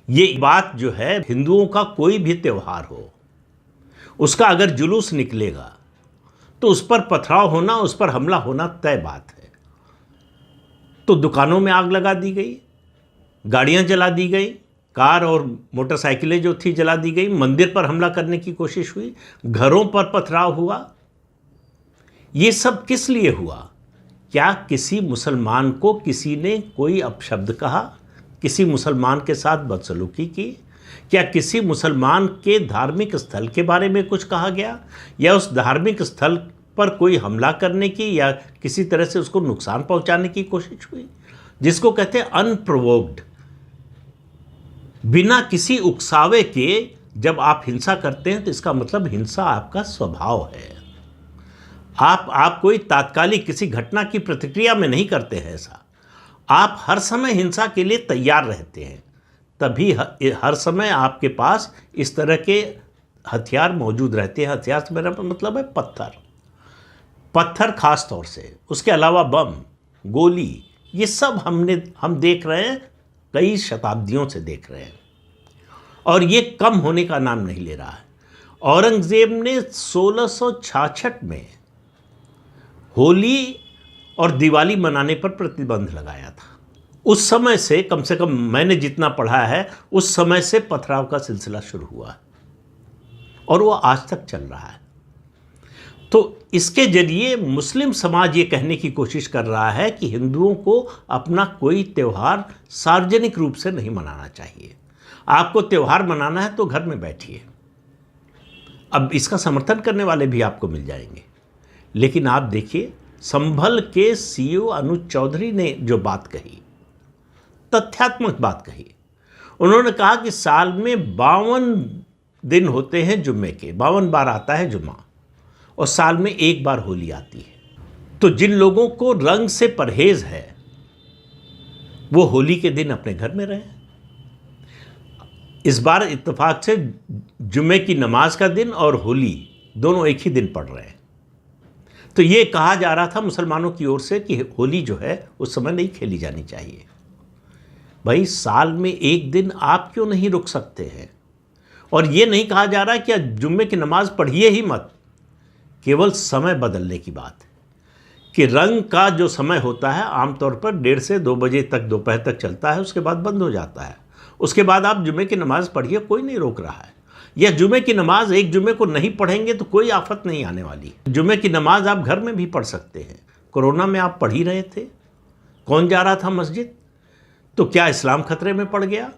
ये बात जो है, हिंदुओं का कोई भी त्यौहार हो, उसका अगर जुलूस निकलेगा तो उस पर पथराव होना, उस पर हमला होना तय बात है। तो दुकानों में आग लगा दी गई, गाड़ियां जला दी गई, कार और मोटरसाइकिलें जो थी जला दी गई, मंदिर पर हमला करने की कोशिश हुई, घरों पर पथराव हुआ। ये सब किस लिए हुआ? क्या किसी मुसलमान को किसी ने कोई अपशब्द कहा? किसी मुसलमान के साथ बदसलूकी की? क्या किसी मुसलमान के धार्मिक स्थल के बारे में कुछ कहा गया, या उस धार्मिक स्थल पर कोई हमला करने की या किसी तरह से उसको नुकसान पहुंचाने की कोशिश हुई? जिसको कहते हैं अनप्रोवोक्ड, बिना किसी उकसावे के जब आप हिंसा करते हैं तो इसका मतलब हिंसा आपका स्वभाव है। आप कोई तात्कालिक किसी घटना की प्रतिक्रिया में नहीं करते हैं ऐसा। आप हर समय हिंसा के लिए तैयार रहते हैं, तभी हर समय आपके पास इस तरह के हथियार मौजूद रहते हैं। हथियार से मेरा मतलब है पत्थर खास तौर से, उसके अलावा बम, गोली, ये सब हम देख रहे हैं, कई शताब्दियों से देख रहे हैं, और ये कम होने का नाम नहीं ले रहा है। औरंगजेब ने 1666 में होली और दिवाली मनाने पर प्रतिबंध लगाया था। उस समय से कम मैंने जितना पढ़ा है, उस समय से पथराव का सिलसिला शुरू हुआ है और वो आज तक चल रहा है। तो इसके जरिए मुस्लिम समाज ये कहने की कोशिश कर रहा है कि हिंदुओं को अपना कोई त्यौहार सार्वजनिक रूप से नहीं मनाना चाहिए। आपको त्यौहार मनाना है तो घर में बैठिए। अब इसका समर्थन करने वाले भी आपको मिल जाएंगे, लेकिन आप देखिए, संभल के सीईओ अनुज चौधरी ने जो बात कही, तथ्यात्मक बात कही। उन्होंने कहा कि साल में 52 दिन होते हैं जुम्मे के, 52 बार आता है जुम्मा, और साल में एक बार होली आती है। तो जिन लोगों को रंग से परहेज है वो होली के दिन अपने घर में रहें। इस बार इत्तेफाक से जुम्मे की नमाज का दिन और होली दोनों एक ही दिन पड़ रहे हैं। तो ये कहा जा रहा था मुसलमानों की ओर से कि होली जो है उस समय नहीं खेली जानी चाहिए। भाई, साल में एक दिन आप क्यों नहीं रुक सकते हैं? और ये नहीं कहा जा रहा कि जुम्मे की नमाज पढ़िए ही मत, केवल समय बदलने की बात है कि रंग का जो समय होता है आमतौर पर 1:30 से 2 बजे तक, दोपहर तक चलता है, उसके बाद बंद हो जाता है। उसके बाद आप जुम्मे की नमाज पढ़िए, कोई नहीं रोक रहा है। या जुम्मे की नमाज एक जुम्मे को नहीं पढ़ेंगे तो कोई आफत नहीं आने वाली। जुम्मे की नमाज आप घर में भी पढ़ सकते हैं। कोरोना में आप पढ़ ही रहे थे, कौन जा रहा था मस्जिद? तो क्या इस्लाम खतरे में पड़ गया?